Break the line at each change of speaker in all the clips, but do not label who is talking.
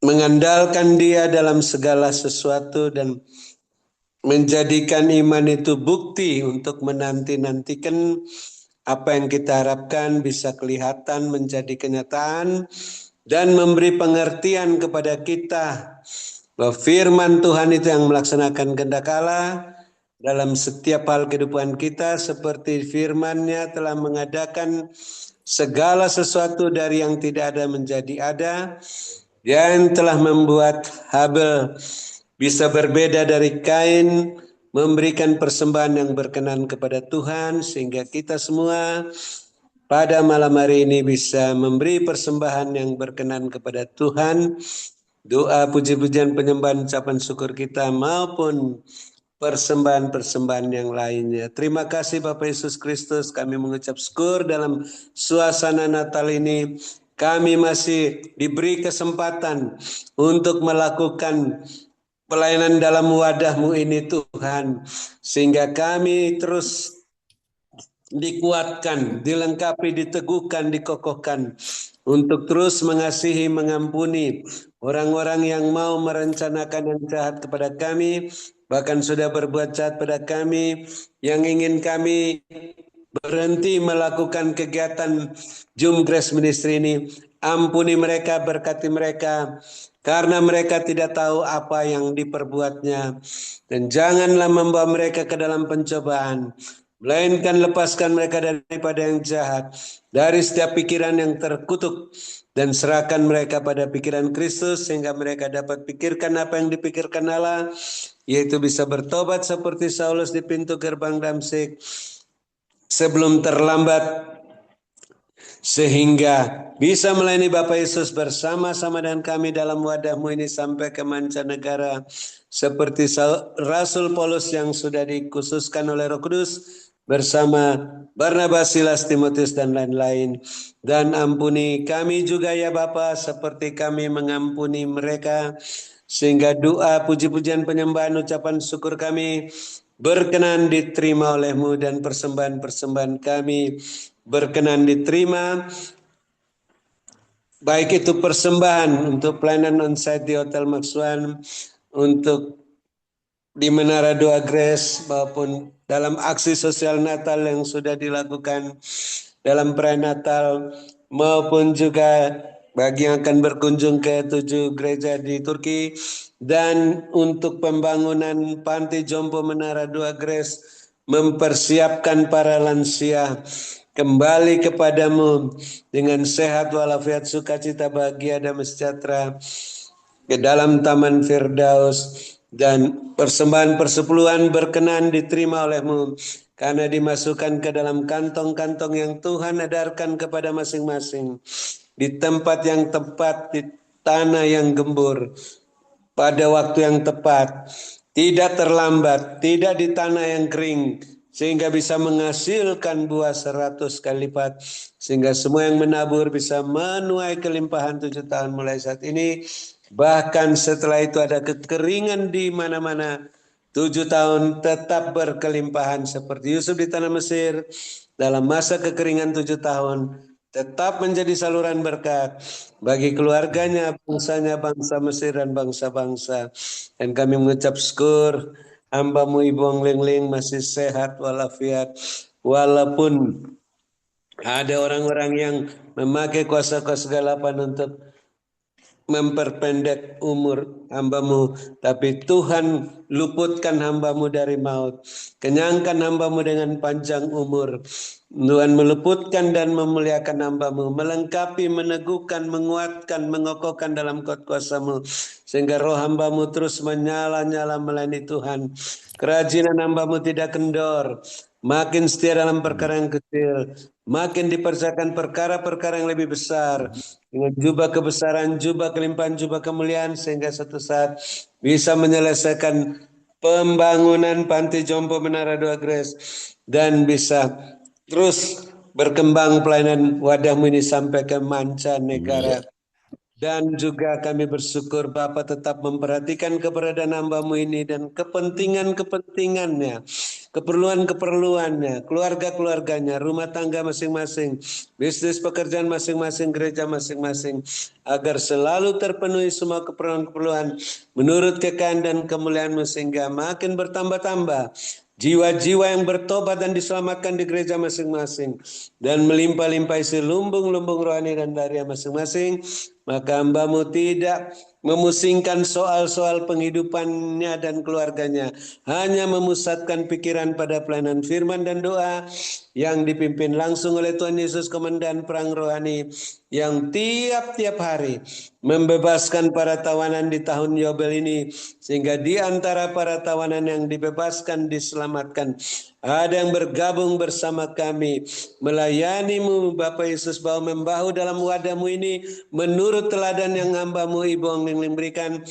mengandalkan Dia dalam segala sesuatu dan menjadikan iman itu bukti untuk menanti-nantikan apa yang kita harapkan bisa kelihatan menjadi kenyataan dan memberi pengertian kepada kita bahwa firman Tuhan itu yang melaksanakan kehendak Allah dalam setiap hal kehidupan kita, seperti firman-Nya telah mengadakan segala sesuatu dari yang tidak ada menjadi ada, dan telah membuat Habel bisa berbeda dari Kain, memberikan persembahan yang berkenan kepada Tuhan, sehingga kita semua pada malam hari ini bisa memberi persembahan yang berkenan kepada Tuhan. Doa, puji-pujian, penyembahan, ucapan syukur kita maupun persembahan-persembahan yang lainnya. Terima kasih Bapak Yesus Kristus, kami mengucap syukur dalam suasana Natal ini. Kami masih diberi kesempatan untuk melakukan pelayanan dalam wadah-Mu ini Tuhan, sehingga kami terus dikuatkan, dilengkapi, diteguhkan, dikokohkan untuk terus mengasihi, mengampuni orang-orang yang mau merencanakan yang jahat kepada kami, bahkan sudah berbuat jahat pada kami, yang ingin kami berhenti melakukan kegiatan Jum Grace Ministry ini. Ampuni mereka, berkati mereka, karena mereka tidak tahu apa yang diperbuatnya. Dan janganlah membawa mereka ke dalam pencobaan, melainkan lepaskan mereka daripada yang jahat, dari setiap pikiran yang terkutuk, dan serahkan mereka pada pikiran Kristus, sehingga mereka dapat pikirkan apa yang dipikirkan Allah, yaitu bisa bertobat seperti Saulus di pintu gerbang Damsyik sebelum terlambat, sehingga bisa melayani Bapak Yesus bersama-sama dengan kami dalam wadah-Mu ini sampai ke mancanegara, seperti Rasul Paulus yang sudah dikhususkan oleh Roh Kudus bersama Barnabas, Silas, Timotius, dan lain-lain. Dan ampuni kami juga ya Bapa, seperti kami mengampuni mereka, sehingga doa, puji-pujian, penyembahan, ucapan syukur kami berkenan diterima oleh-Mu, dan persembahan-persembahan kami berkenan diterima, baik itu persembahan untuk pelayanan onsite di Hotel Maxwan, untuk di Menara Doa Grace, maupun dalam aksi sosial Natal yang sudah dilakukan dalam perayaan Natal, maupun juga bagi yang akan berkunjung ke 7 gereja di Turki, dan untuk pembangunan Panti Jompo Menara Doa Grace, mempersiapkan para lansia kembali kepadamu dengan sehat walafiat, sukacita, bahagia, damai sejahtera ke dalam Taman Firdaus. Dan persembahan persepuluhan berkenan diterima oleh-Mu, karena dimasukkan ke dalam kantong-kantong yang Tuhan edarkan kepada masing-masing, di tempat yang tepat, di tanah yang gembur, pada waktu yang tepat, tidak terlambat, tidak di tanah yang kering, sehingga bisa menghasilkan buah 100 kali lipat, sehingga semua yang menabur bisa menuai kelimpahan 7 tahun mulai saat ini. Bahkan setelah itu ada kekeringan di mana-mana, 7 tahun tetap berkelimpahan, seperti Yusuf di tanah Mesir. Dalam masa kekeringan 7 tahun tetap menjadi saluran berkat bagi keluarganya, bangsanya, bangsa Mesir dan bangsa-bangsa. Dan kami mengucap syukur, hamba-Mu Ibu Ong Ling masih sehat walafiat, walaupun ada orang-orang yang memakai kuasa-kuasa kegelapan untuk memperpendek umur hamba-Mu, tapi Tuhan luputkan hamba-Mu dari maut, kenyangkan hamba-Mu dengan panjang umur. Tuhan meluputkan dan memuliakan hamba-Mu, melengkapi, meneguhkan, menguatkan, mengokohkan dalam kuasa-Mu, sehingga roh hamba-Mu terus menyala-nyala melayani Tuhan. Kerajinan hamba-Mu tidak kendor, makin setia dalam perkara yang kecil, makin dipercayakan perkara-perkara yang lebih besar, dengan jubah kebesaran, jubah kelimpahan, jubah kemuliaan, sehingga suatu saat bisa menyelesaikan pembangunan Panti Jompo Menara Doa Grace, dan bisa terus berkembang pelayanan wadah-Mu ini sampai ke mancanegara. Dan juga kami bersyukur Bapa tetap memperhatikan keberadaan hamba-Mu ini dan kepentingan-kepentingannya, keperluan-keperluannya, keluarga-keluarganya, rumah tangga masing-masing, bisnis pekerjaan masing-masing, gereja masing-masing, agar selalu terpenuhi semua keperluan-keperluan menurut kekayaan dan kemuliaan-Mu sehingga makin bertambah-tambah jiwa-jiwa yang bertobat dan diselamatkan di gereja masing-masing dan melimpah-limpah isi lumbung-lumbung rohani dan dari masing-masing, maka hamba-Mu tidak memusingkan soal-soal penghidupannya dan keluarganya, hanya memusatkan pikiran pada pelayanan firman dan doa yang dipimpin langsung oleh Tuhan Yesus, komandan perang rohani yang tiap-tiap hari membebaskan para tawanan di tahun Yobel ini, sehingga di antara para tawanan yang dibebaskan diselamatkan ada yang bergabung bersama kami melayani-Mu Bapa Yesus, bahu membahu dalam wadah-Mu ini menurut teladan yang hamba-Mu Ibu Ongling berikan,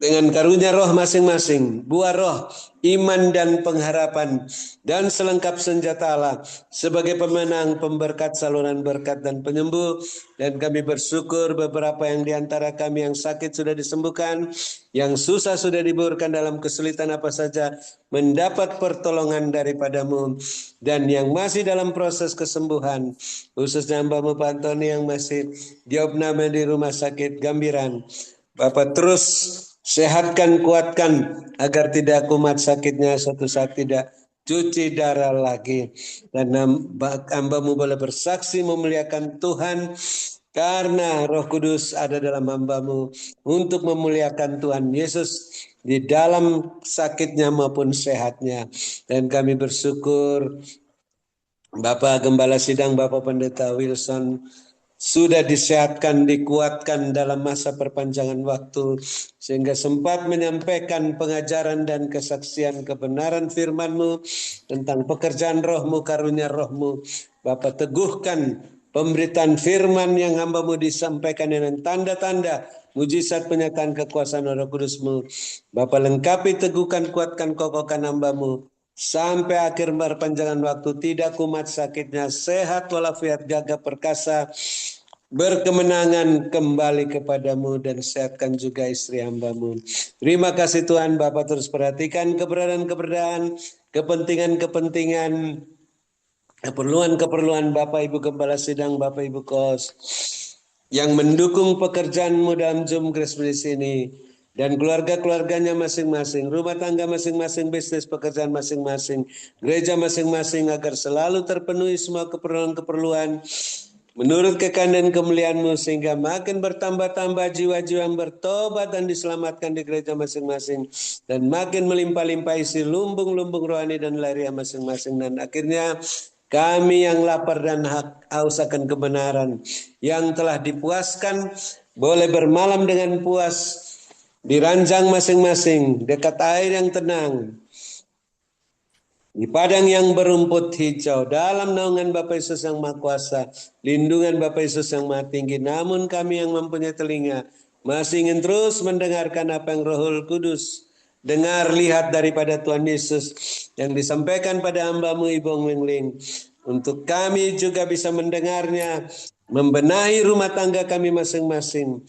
dengan karunia roh masing-masing, buah roh, iman dan pengharapan, dan selengkap senjata Allah sebagai pemenang, pemberkat, saluran berkat dan penyembuh. Dan kami bersyukur beberapa yang diantara kami yang sakit sudah disembuhkan, yang susah sudah diburkan, dalam kesulitan apa saja mendapat pertolongan daripada-Mu, dan yang masih dalam proses kesembuhan, khususnya hamba-Mu Pak Antoni yang masih diopname di rumah sakit Gambiran. Bapak terus sehatkan, kuatkan agar tidak kumat sakitnya, suatu saat tidak cuci darah lagi. Dan hamba-Mu boleh bersaksi memuliakan Tuhan karena Roh Kudus ada dalam hamba-Mu untuk memuliakan Tuhan Yesus di dalam sakitnya maupun sehatnya. Dan kami bersyukur Bapak Gembala Sidang, Bapak Pendeta Wilson sudah disehatkan, dikuatkan dalam masa perpanjangan waktu, sehingga sempat menyampaikan pengajaran dan kesaksian kebenaran firman-Mu tentang pekerjaan roh-Mu, karunia roh-Mu. Bapak teguhkan pemberitaan firman yang hamba-Mu disampaikan dengan tanda-tanda, mujizat, penyataan kekuasaan Roh Kudus-Mu. Bapak lengkapi, teguhkan, kuatkan, kokohkan hamba-Mu sampai akhir perpanjangan waktu, tidak kumat sakitnya, sehat walafiat, gagah perkasa, berkemenangan kembali kepadamu, dan sehatkan juga istri hamba-Mu. Terima kasih Tuhan. Bapak terus perhatikan keberadaan-keberadaan, kepentingan-kepentingan, keperluan-keperluan Bapak Ibu Gembala Sidang, Bapak Ibu Kos yang mendukung pekerjaan-Mu dalam Zoom Grace Ministry ini, dan keluarga-keluarganya masing-masing, rumah tangga masing-masing, bisnis pekerjaan masing-masing, gereja masing-masing, agar selalu terpenuhi semua keperluan-keperluan menurut kekayaan dan kemuliaan-Mu, sehingga makin bertambah-tambah jiwa-jiwa yang bertobat dan diselamatkan di gereja masing-masing, dan makin melimpah-limpah isi lumbung-lumbung rohani dan lahiriah masing-masing. Dan akhirnya kami yang lapar dan haus akan kebenaran, yang telah dipuaskan, boleh bermalam dengan puas di ranjang masing-masing, dekat air yang tenang, di padang yang berumput hijau, dalam naungan Bapa Yesus yang Maha Kuasa, lindungan Bapa Yesus yang Maha Tinggi. Namun kami yang mempunyai telinga masih ingin terus mendengarkan apa yang Roh Kudus dengar, lihat daripada Tuhan Yesus yang disampaikan pada hamba-Mu Ibu Ongling, untuk kami juga bisa mendengarnya, membenahi rumah tangga kami masing-masing,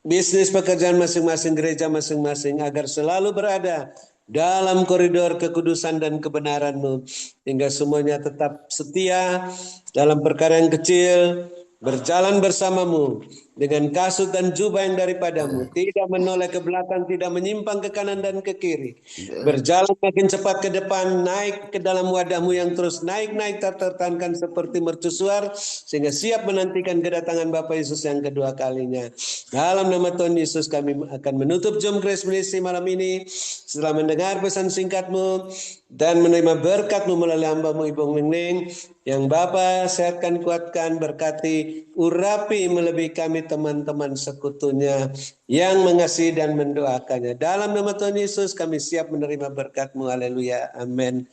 bisnis pekerjaan masing-masing, gereja masing-masing, agar selalu berada dalam koridor kekudusan dan kebenaran-Mu, hingga semuanya tetap setia dalam perkara yang kecil, berjalan bersama-Mu dengan kasut dan jubah yang daripada-Mu, tidak menoleh ke belakang, tidak menyimpang ke kanan dan ke kiri, berjalan makin cepat ke depan, naik ke dalam wadah-Mu yang terus naik-naik tertahankan seperti mercusuar, sehingga siap menantikan kedatangan Bapa Yesus yang kedua kalinya. Dalam nama Tuhan Yesus kami akan menutup Zoom Grace Ministry malam ini, setelah mendengar pesan singkat-Mu dan menerima berkat-Mu melalui hamba-Mu Ibu Ongling, yang Bapa sehatkan, kuatkan, berkati, urapi melebihi kami teman-teman sekutunya yang mengasihi dan mendoakannya. Dalam nama Tuhan Yesus kami siap menerima berkat-Mu. Haleluya. Amin.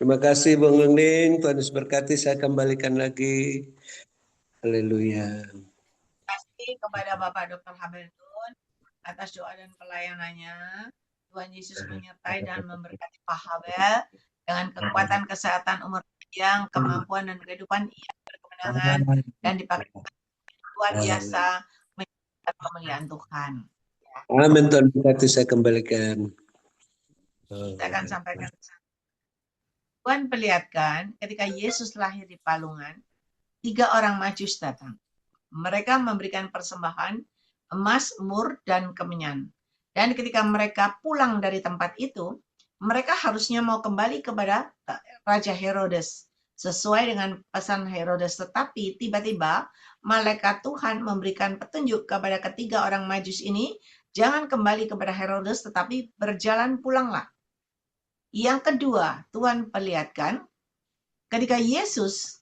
Terima kasih Bung Ongling. Tuhan Yesus berkati. Saya kembalikan lagi. Haleluya.
Terima kasih kepada Bapak Dr. Hamilton atas doa dan pelayanannya. Tuhan Yesus menyertai dan memberkati Pak Habel dengan kekuatan, kesehatan, umur panjang, kemampuan dan kehidupan yang berkemenangan, dan dipakai luar biasa menjadi kemuliaan Tuhan.
Amin. Tuhan berkati. Saya kembalikan.
Saya akan sampaikan Tuhan perlihatkan ketika Yesus lahir di palungan, 3 orang Majus datang. Mereka memberikan persembahan emas, mur, dan kemenyan. Dan ketika mereka pulang dari tempat itu, mereka harusnya mau kembali kepada Raja Herodes sesuai dengan pesan Herodes. Tetapi tiba-tiba malaikat Tuhan memberikan petunjuk kepada ketiga orang Majus ini, jangan kembali kepada Herodes, tetapi berjalan pulanglah. Yang kedua, Tuhan perlihatkan ketika Yesus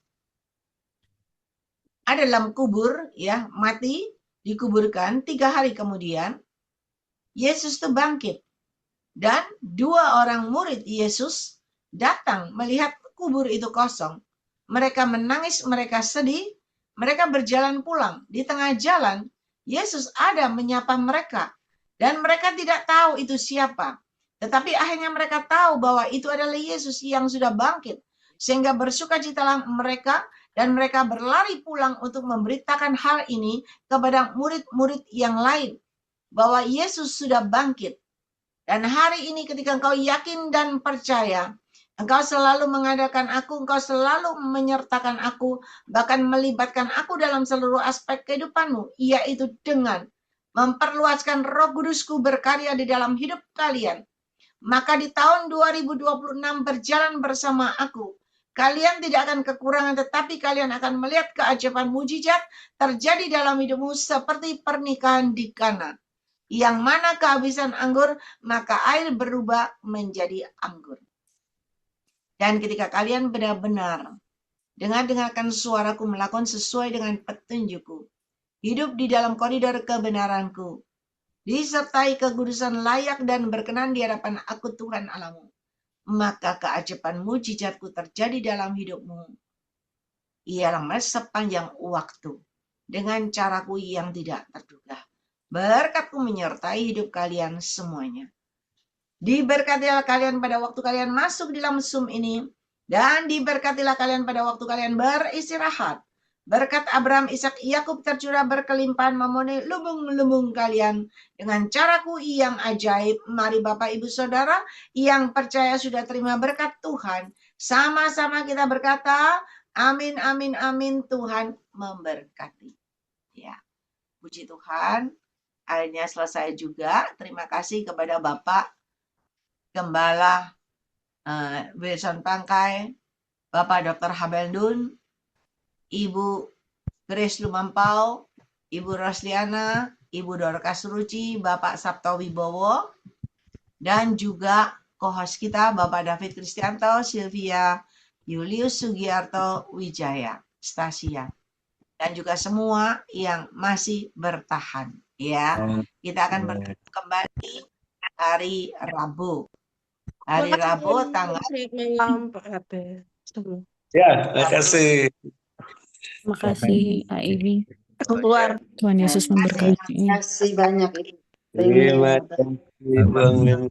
ada dalam kubur, ya, mati, dikuburkan, 3 hari kemudian, Yesus itu bangkit. Dan 2 orang murid Yesus datang melihat kubur itu kosong. Mereka menangis, mereka sedih, mereka berjalan pulang. Di tengah jalan, Yesus ada menyapa mereka. Dan mereka tidak tahu itu siapa. Tetapi akhirnya mereka tahu bahwa itu adalah Yesus yang sudah bangkit. Sehingga bersukacitalah mereka dan mereka berlari pulang untuk memberitakan hal ini kepada murid-murid yang lain. Bahwa Yesus sudah bangkit. Dan hari ini ketika engkau yakin dan percaya, engkau selalu mengadakan aku, engkau selalu menyertakan aku, bahkan melibatkan aku dalam seluruh aspek kehidupanmu, yaitu dengan memperluaskan Roh Kudusku berkarya di dalam hidup kalian. Maka di tahun 2026 berjalan bersama aku. Kalian tidak akan kekurangan, tetapi kalian akan melihat keajaiban mujizat terjadi dalam hidupmu seperti pernikahan di Kana. Yang mana kehabisan anggur, maka air berubah menjadi anggur. Dan ketika kalian benar-benar dengarkan suaraku, melakukan sesuai dengan petunjukku, hidup di dalam koridor kebenaranku, disertai kekudusan layak dan berkenan di hadapan aku Tuhan Allahmu, maka keajaiban mujizatku terjadi dalam hidupmu. Ialah sepanjang waktu dengan caraku yang tidak terduga. Berkatku menyertai hidup kalian semuanya. Diberkatilah kalian pada waktu kalian masuk di dalam Zoom ini, dan diberkatilah kalian pada waktu kalian beristirahat. Berkat Abraham, Ishak, Yakub tercurah berkelimpahan memenuhi lubung-lubung kalian dengan caraku yang ajaib. Mari Bapak Ibu Saudara yang percaya sudah terima berkat Tuhan, sama-sama kita berkata, amin, amin, amin. Tuhan memberkati. Ya, puji Tuhan. Akhirnya selesai juga. Terima kasih kepada Bapak Gembala Wilson Pangkai, Bapak Dr. Habeldun, Ibu Grace Lumampau, Ibu Rosliana, Ibu Dorcas Ruci, Bapak Sabto Wibowo, dan juga co-host kita Bapak David Kristianto, Sylvia Julius Sugiarto Wijaya, Stasia, dan juga semua yang masih bertahan. Ya, kita akan bertemu kembali hari Rabu. Hari Rabu tanggal.
Ya, terima kasih.
Terima kasih, Kak Ivi. Keluar. Tuhan Yesus memberkati.
Terima kasih banyak Ibu.
Terima kasih, Bang Lin.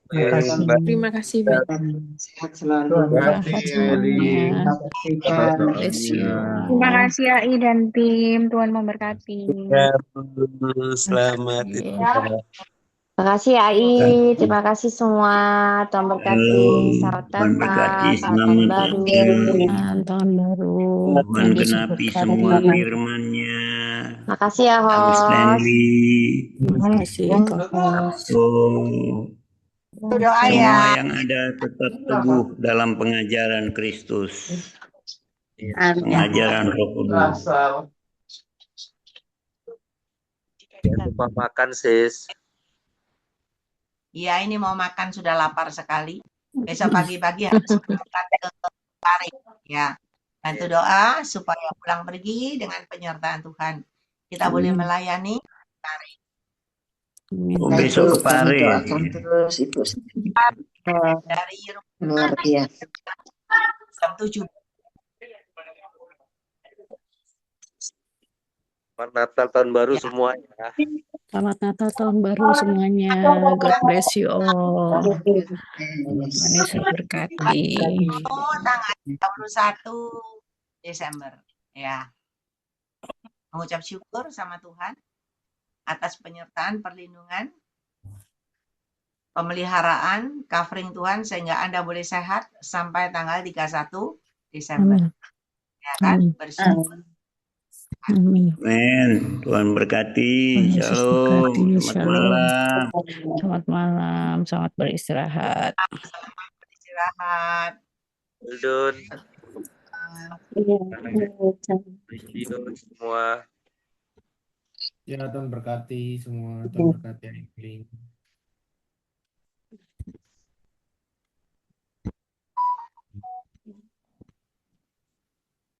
Terima kasih banyak.
Sehat selalu.
Sehat semuanya. Bless you.
Terima kasih AI dan tim. Tuhan memberkati.
Selamat istirahat.
Terima kasih AI. Terima kasih semua. Tuhan berkati. Selamat Natal. Selamat tahun baru.
Tahun baru.
Tuhan genapi semua firman-Nya.
Makasih ya
Mas
host.
Stanley.
Terima kasih, Kak.
Doa ya.
Semua yang ada tetap teguh dalam pengajaran Kristus. Pengajaran Roh Kudus.
Jangan lupa makan, sis.
Iya, ini mau makan sudah lapar sekali. Besok pagi-pagi harus berangkat ke Paris, ya. Bantu doa supaya pulang pergi dengan penyertaan Tuhan. Kita boleh melayani Paris.
Oh, besok ke Paris.
Doakan terus Ibu.
Dari
Luar biasa.
jam 7.
Selamat Natal tahun baru semuanya.
Selamat Natal tahun baru semuanya. God bless you all. Tuhan Yesus berkati.
Oh, tanggal 21 Desember, ya. Mengucap syukur sama Tuhan atas penyertaan, perlindungan, pemeliharaan, covering Tuhan sehingga Anda boleh sehat sampai tanggal 31 Desember.
Amin.
Ya kan?
Amin.
Bersyukur.
Amin.
Amin. Tuhan berkati.
Tuhan Yesus
Shalom.
berkati.
Selamat
Shalom.
malam.
Selamat malam. Selamat beristirahat.
Istirahat.
Dun,
Iya.
semua.
Ya, Tuhan berkati semua. Tuhan berkati Aileen.